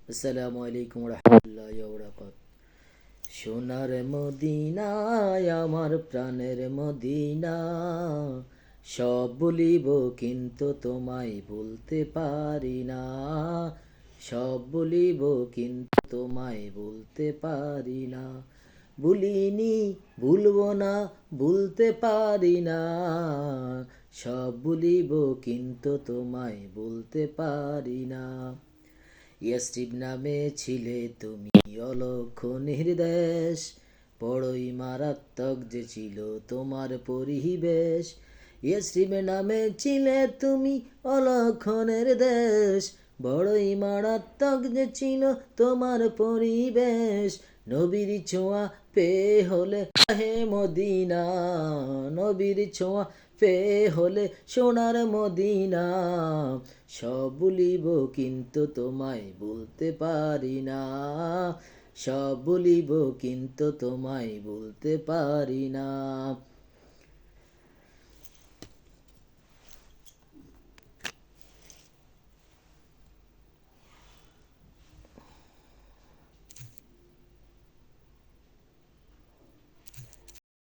আসসালামু আলাইকুম রহমতুল্লাহি ওয়া বারাকাতুহু। সোনার মদিনায় আমার প্রাণের মদিনা, সব বলিব কিন্তু তোমায় বলতে পারি না। সব বলিব কিন্তু তোমায় বলতে পারি না। ভুলিনি, ভুলবো না, ভুলতে পারি না। সব বলিব কিন্তু তোমায় বলতে পারি না। ইয়াসরিব নামে ছিলে তুমি অলক্ষ নির্দেশ, বড়ই মারাত্মক যে ছিল তোমার পরিবেশ। ইয়াসরিব নামে ছিলে তুমি অলক্ষ নির্দেশ, বড়ই মারাত্মক যে ছিল তোমার পরিবেশ। নবীর ছোঁয়া পেয়ে হলে হে মদিনা, নবীর ছোঁয়া পেয়ে হলে সোনার মদিনা। সব বলিব কিন্তু তোমায় বলতে পারি না। সব বলিব কিন্তু তোমায় বলতে পারি না।